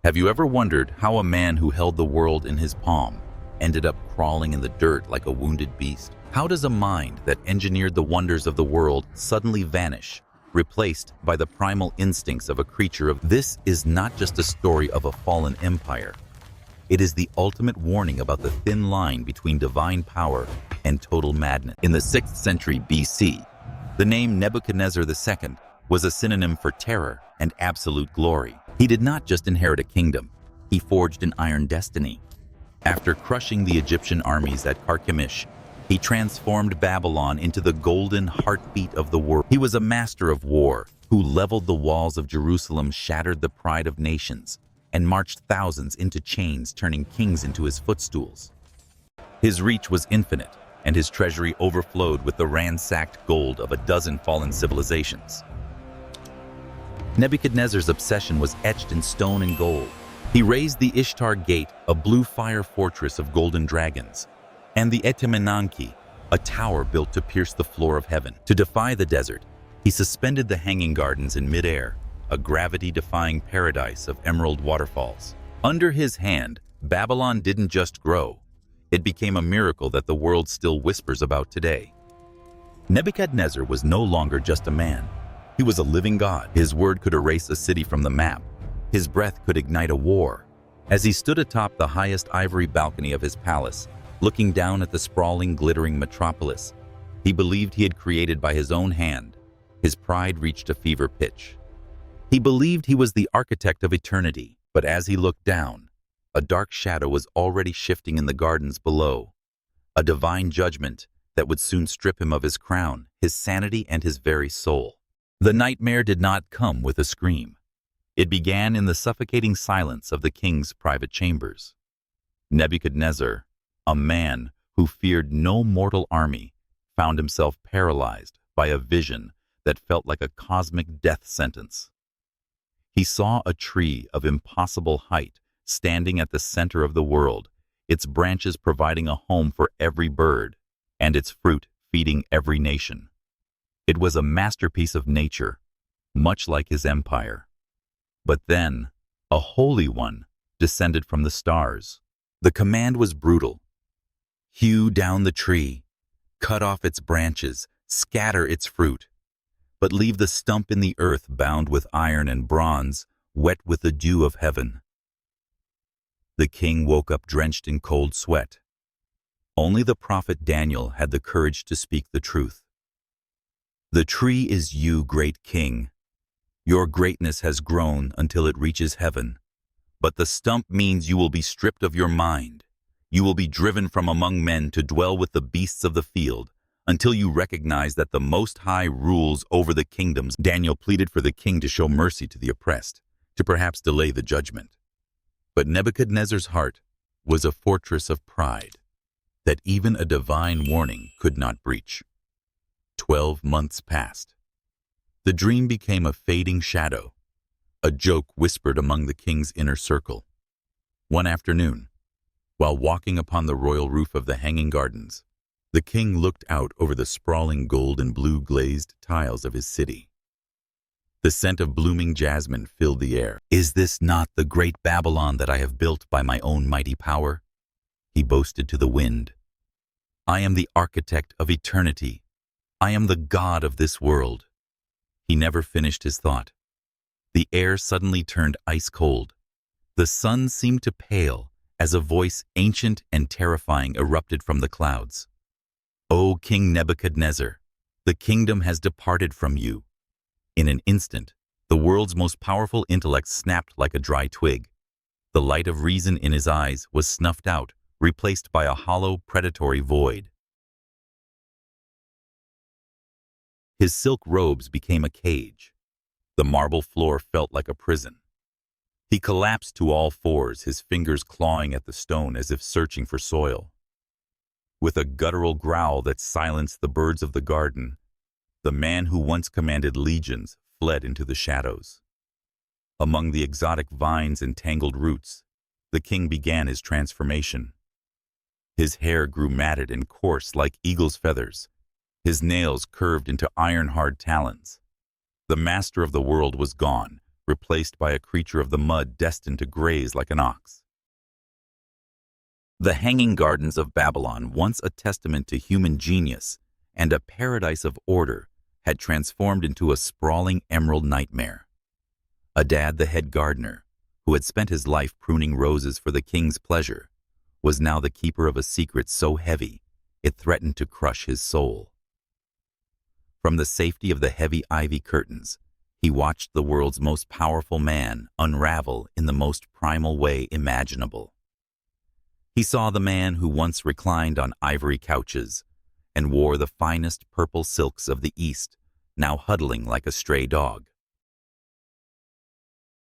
Have you ever wondered how a man who held the world in his palm ended up crawling in the dirt like a wounded beast? How does a mind that engineered the wonders of the world suddenly vanish, replaced by the primal instincts of a creature of... This is not just a story of a fallen empire. It is the ultimate warning about the thin line between divine power and total madness. In the 6th century BC, the name Nebuchadnezzar II was a synonym for terror and absolute glory. He did not just inherit a kingdom, he forged an iron destiny. After crushing the Egyptian armies at Carchemish, he transformed Babylon into the golden heartbeat of the world. He was a master of war who leveled the walls of Jerusalem, shattered the pride of nations, and marched thousands into chains, turning kings into his footstools. His reach was infinite, and his treasury overflowed with the ransacked gold of a dozen fallen civilizations. Nebuchadnezzar's obsession was etched in stone and gold. He raised the Ishtar Gate, a blue fire fortress of golden dragons, and the Etemenanki, a tower built to pierce the floor of heaven. To defy the desert, he suspended the Hanging Gardens in midair, a gravity-defying paradise of emerald waterfalls. Under his hand, Babylon didn't just grow. It became a miracle that the world still whispers about today. Nebuchadnezzar was no longer just a man. He was a living god. His word could erase a city from the map. His breath could ignite a war. As he stood atop the highest ivory balcony of his palace, looking down at the sprawling, glittering metropolis he believed he had created by his own hand, his pride reached a fever pitch. He believed he was the architect of eternity, but as he looked down, a dark shadow was already shifting in the gardens below, a divine judgment that would soon strip him of his crown, his sanity, and his very soul. The nightmare did not come with a scream. It began in the suffocating silence of the king's private chambers. Nebuchadnezzar, a man who feared no mortal army, found himself paralyzed by a vision that felt like a cosmic death sentence. He saw a tree of impossible height standing at the center of the world, its branches providing a home for every bird, and its fruit feeding every nation. It was a masterpiece of nature, much like his empire. But then, a holy one descended from the stars. The command was brutal. Hew down the tree, cut off its branches, scatter its fruit, but leave the stump in the earth bound with iron and bronze, wet with the dew of heaven. The king woke up drenched in cold sweat. Only the prophet Daniel had the courage to speak the truth. The tree is you, great king. Your greatness has grown until it reaches heaven. But the stump means you will be stripped of your mind. You will be driven from among men to dwell with the beasts of the field until you recognize that the Most High rules over the kingdoms. Daniel pleaded for the king to show mercy to the oppressed, to perhaps delay the judgment. But Nebuchadnezzar's heart was a fortress of pride that even a divine warning could not breach. 12 months passed. The dream became a fading shadow, a joke whispered among the king's inner circle. One afternoon, while walking upon the royal roof of the Hanging Gardens, the king looked out over the sprawling gold and blue glazed tiles of his city. The scent of blooming jasmine filled the air. "Is this not the great Babylon that I have built by my own mighty power?" he boasted to the wind. "I am the architect of eternity. I am the god of this world." He never finished his thought. The air suddenly turned ice cold. The sun seemed to pale as a voice ancient and terrifying erupted from the clouds. "O King Nebuchadnezzar, the kingdom has departed from you." In an instant, the world's most powerful intellect snapped like a dry twig. The light of reason in his eyes was snuffed out, replaced by a hollow, predatory void. His silk robes became a cage. The marble floor felt like a prison. He collapsed to all fours, his fingers clawing at the stone as if searching for soil. With a guttural growl that silenced the birds of the garden, the man who once commanded legions fled into the shadows. Among the exotic vines and tangled roots, the king began his transformation. His hair grew matted and coarse like eagle's feathers. His nails curved into iron-hard talons. The master of the world was gone, replaced by a creature of the mud destined to graze like an ox. The Hanging Gardens of Babylon, once a testament to human genius and a paradise of order, had transformed into a sprawling emerald nightmare. Adad, the head gardener, who had spent his life pruning roses for the king's pleasure, was now the keeper of a secret so heavy it threatened to crush his soul. From the safety of the heavy ivy curtains, he watched the world's most powerful man unravel in the most primal way imaginable. He saw the man who once reclined on ivory couches and wore the finest purple silks of the East, now huddling like a stray dog.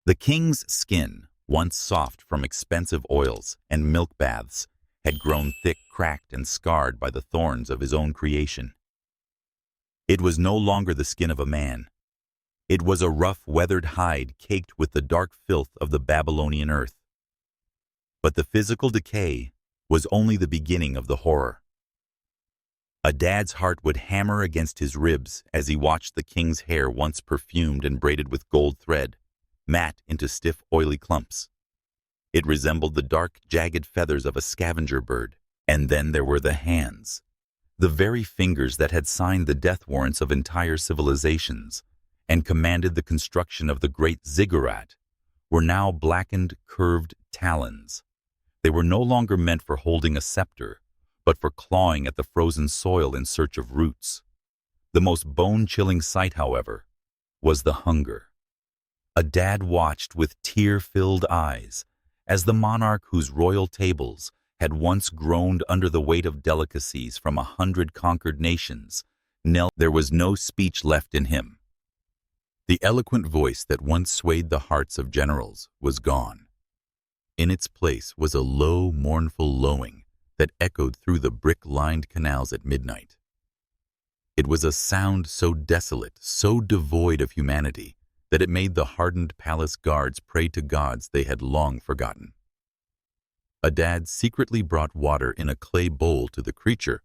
The king's skin, once soft from expensive oils and milk baths, had grown thick, cracked, and scarred by the thorns of his own creation. It was no longer the skin of a man. It was a rough, weathered hide caked with the dark filth of the Babylonian earth. But the physical decay was only the beginning of the horror. Adad's heart would hammer against his ribs as he watched the king's hair, once perfumed and braided with gold thread, mat into stiff, oily clumps. It resembled the dark, jagged feathers of a scavenger bird. And then there were the hands. The very fingers that had signed the death warrants of entire civilizations and commanded the construction of the great ziggurat were now blackened, curved talons. They were no longer meant for holding a scepter, but for clawing at the frozen soil in search of roots. The most bone-chilling sight, however, was the hunger. Adad watched with tear-filled eyes as the monarch whose royal tables had once groaned under the weight of delicacies from 100 conquered nations knelt. There was no speech left in him. The eloquent voice that once swayed the hearts of generals was gone. In its place was a low, mournful lowing that echoed through the brick-lined canals at midnight. It was a sound so desolate, so devoid of humanity, that it made the hardened palace guards pray to gods they had long forgotten. Adad secretly brought water in a clay bowl to the creature,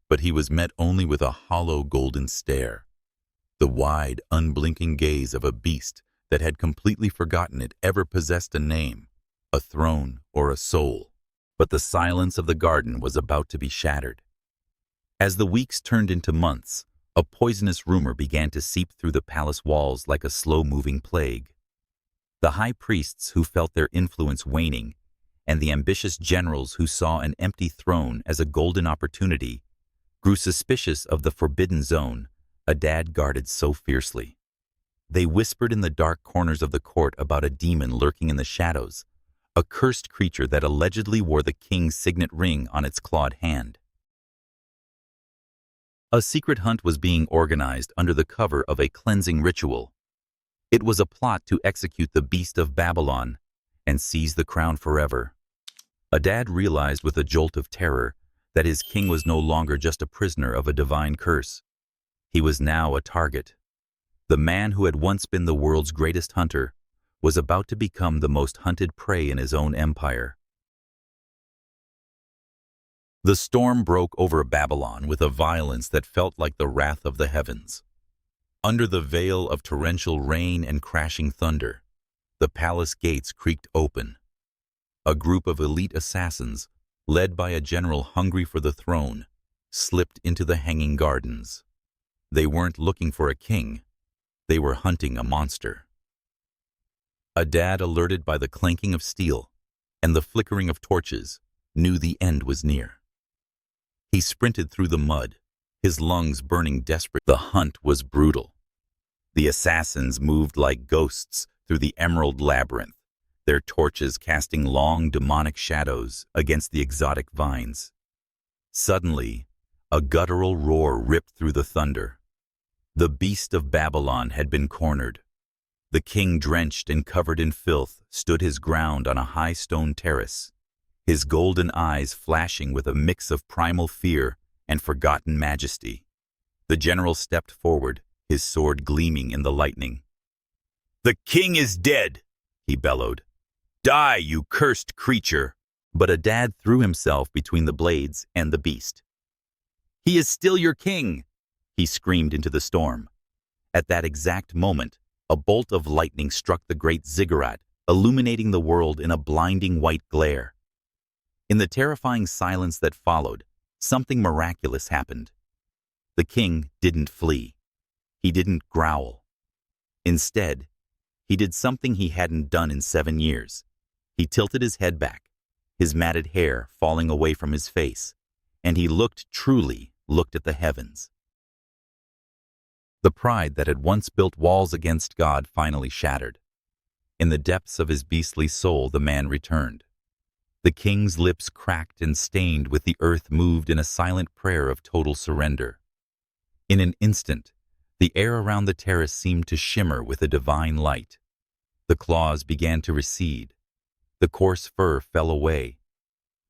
but he was met only with a hollow golden stare, the wide, unblinking gaze of a beast that had completely forgotten it ever possessed a name, a throne, or a soul. But the silence of the garden was about to be shattered. As the weeks turned into months, a poisonous rumor began to seep through the palace walls like a slow-moving plague. The high priests who felt their influence waning, and the ambitious generals who saw an empty throne as a golden opportunity, grew suspicious of the forbidden zone Adad guarded so fiercely. They whispered in the dark corners of the court about a demon lurking in the shadows, a cursed creature that allegedly wore the king's signet ring on its clawed hand. A secret hunt was being organized under the cover of a cleansing ritual. It was a plot to execute the beast of Babylon and seize the crown forever. Adad realized with a jolt of terror that his king was no longer just a prisoner of a divine curse. He was now a target. The man who had once been the world's greatest hunter was about to become the most hunted prey in his own empire. The storm broke over Babylon with a violence that felt like the wrath of the heavens. Under the veil of torrential rain and crashing thunder, the palace gates creaked open. A group of elite assassins, led by a general hungry for the throne, slipped into the Hanging Gardens. They weren't looking for a king. They were hunting a monster. Adad, alerted by the clanking of steel and the flickering of torches, knew the end was near. He sprinted through the mud, his lungs burning desperate. The hunt was brutal. The assassins moved like ghosts through the emerald labyrinth, their torches casting long demonic shadows against the exotic vines. Suddenly, a guttural roar ripped through the thunder. The beast of Babylon had been cornered. The king, drenched and covered in filth, stood his ground on a high stone terrace, his golden eyes flashing with a mix of primal fear and forgotten majesty. The general stepped forward, his sword gleaming in the lightning. "The king is dead," he bellowed. "Die, you cursed creature!" But Adad threw himself between the blades and the beast. "He is still your king!" he screamed into the storm. At that exact moment, a bolt of lightning struck the great ziggurat, illuminating the world in a blinding white glare. In the terrifying silence that followed, something miraculous happened. The king didn't flee. He didn't growl. Instead, he did something he hadn't done in 7 years. He tilted his head back, his matted hair falling away from his face, and he truly looked at the heavens. The pride that had once built walls against God finally shattered. In the depths of his beastly soul, the man returned. The king's lips cracked and stained with the earth moved in a silent prayer of total surrender. In an instant, the air around the terrace seemed to shimmer with a divine light. The claws began to recede. The coarse fur fell away.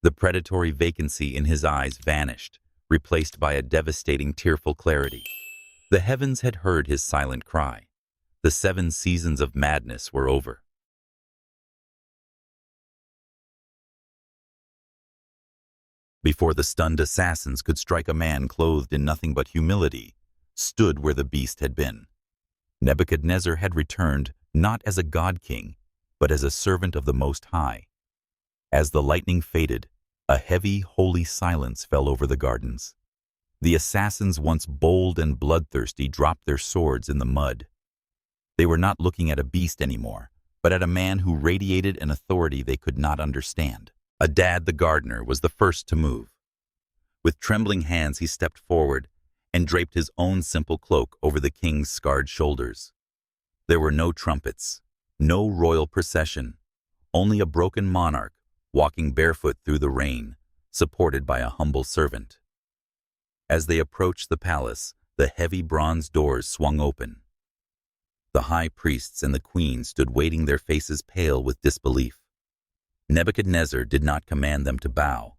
The predatory vacancy in his eyes vanished, replaced by a devastating, tearful clarity. The heavens had heard his silent cry. The 7 seasons of madness were over. Before the stunned assassins could strike, a man clothed in nothing but humility stood where the beast had been. Nebuchadnezzar had returned not as a god-king, but as a servant of the Most High. As the lightning faded, a heavy, holy silence fell over the gardens. The assassins, once bold and bloodthirsty, dropped their swords in the mud. They were not looking at a beast anymore, but at a man who radiated an authority they could not understand. Adad the gardener was the first to move. With trembling hands he stepped forward and draped his own simple cloak over the king's scarred shoulders. There were no trumpets, no royal procession, only a broken monarch walking barefoot through the rain, supported by a humble servant. As they approached the palace, the heavy bronze doors swung open. The high priests and the queen stood waiting, their faces pale with disbelief. Nebuchadnezzar did not command them to bow.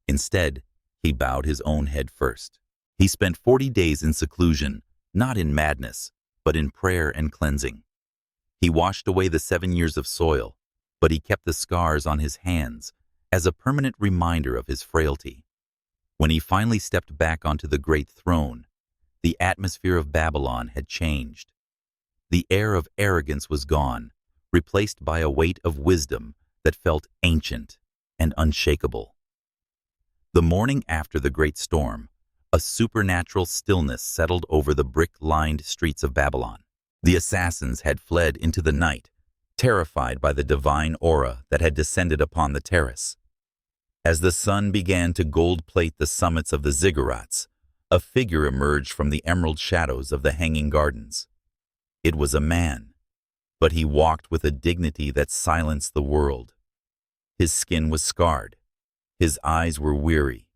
Instead, he bowed his own head first. He spent 40 days in seclusion, not in madness, but in prayer and cleansing. He washed away the 7 years of soil, but he kept the scars on his hands as a permanent reminder of his frailty. When he finally stepped back onto the great throne, the atmosphere of Babylon had changed. The air of arrogance was gone, replaced by a weight of wisdom that felt ancient and unshakable. The morning after the great storm, a supernatural stillness settled over the brick-lined streets of Babylon. The assassins had fled into the night, terrified by the divine aura that had descended upon the terrace. As the sun began to gold-plate the summits of the ziggurats, a figure emerged from the emerald shadows of the hanging gardens. It was a man, but he walked with a dignity that silenced the world. His skin was scarred. His eyes were weary.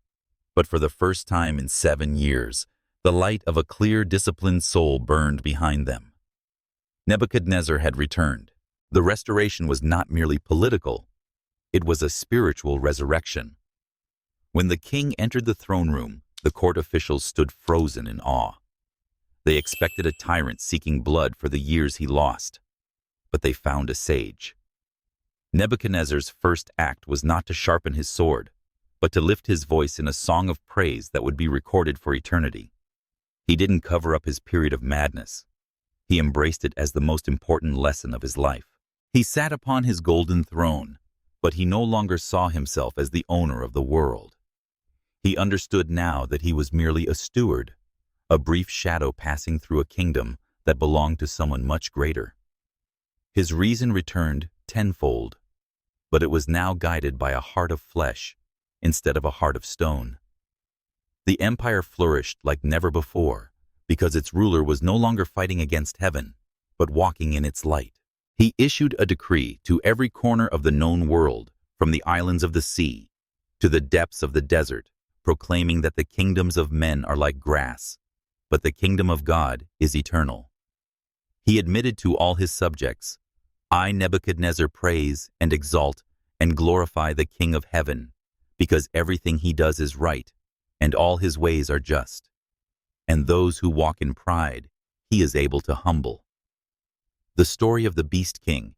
But for the first time in 7 years, the light of a clear, disciplined soul burned behind them. Nebuchadnezzar had returned. The restoration was not merely political. It was a spiritual resurrection. When the king entered the throne room, the court officials stood frozen in awe. They expected a tyrant seeking blood for the years he lost, but they found a sage. Nebuchadnezzar's first act was not to sharpen his sword, but to lift his voice in a song of praise that would be recorded for eternity. He didn't cover up his period of madness. He embraced it as the most important lesson of his life. He sat upon his golden throne, but he no longer saw himself as the owner of the world. He understood now that he was merely a steward, a brief shadow passing through a kingdom that belonged to someone much greater. His reason returned tenfold, but it was now guided by a heart of flesh instead of a heart of stone. The empire flourished like never before because its ruler was no longer fighting against heaven, but walking in its light. He issued a decree to every corner of the known world, from the islands of the sea to the depths of the desert, proclaiming that the kingdoms of men are like grass, but the kingdom of God is eternal. He admitted to all his subjects, I, Nebuchadnezzar, praise and exalt and glorify the King of heaven, because everything he does is right, and all his ways are just. And those who walk in pride, he is able to humble. The story of the Beast King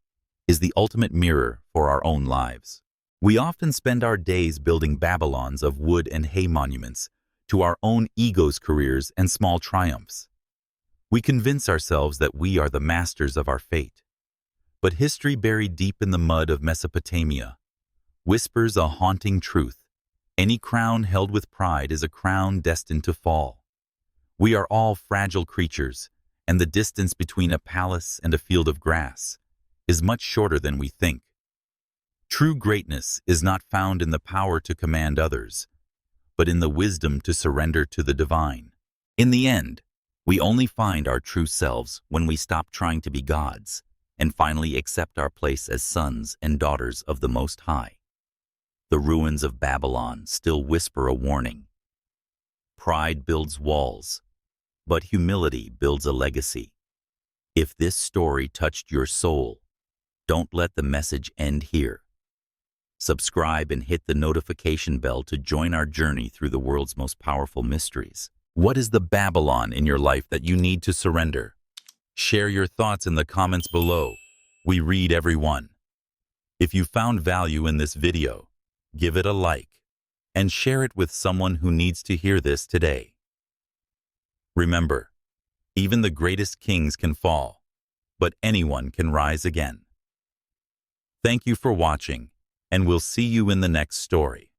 is the ultimate mirror for our own lives. We often spend our days building Babylons of wood and hay monuments to our own egos, careers, and small triumphs. We convince ourselves that we are the masters of our fate. But history buried deep in the mud of Mesopotamia whispers a haunting truth. Any crown held with pride is a crown destined to fall. We are all fragile creatures, and the distance between a palace and a field of grass is much shorter than we think. True greatness is not found in the power to command others, but in the wisdom to surrender to the divine. In the end, we only find our true selves when we stop trying to be gods and finally accept our place as sons and daughters of the Most High. The ruins of Babylon still whisper a warning. Pride builds walls, but humility builds a legacy. If this story touched your soul, don't let the message end here. Subscribe and hit the notification bell to join our journey through the world's most powerful mysteries. What is the Babylon in your life that you need to surrender? Share your thoughts in the comments below. We read every one. If you found value in this video, give it a like and share it with someone who needs to hear this today. Remember, even the greatest kings can fall, but anyone can rise again. Thank you for watching, and we'll see you in the next story.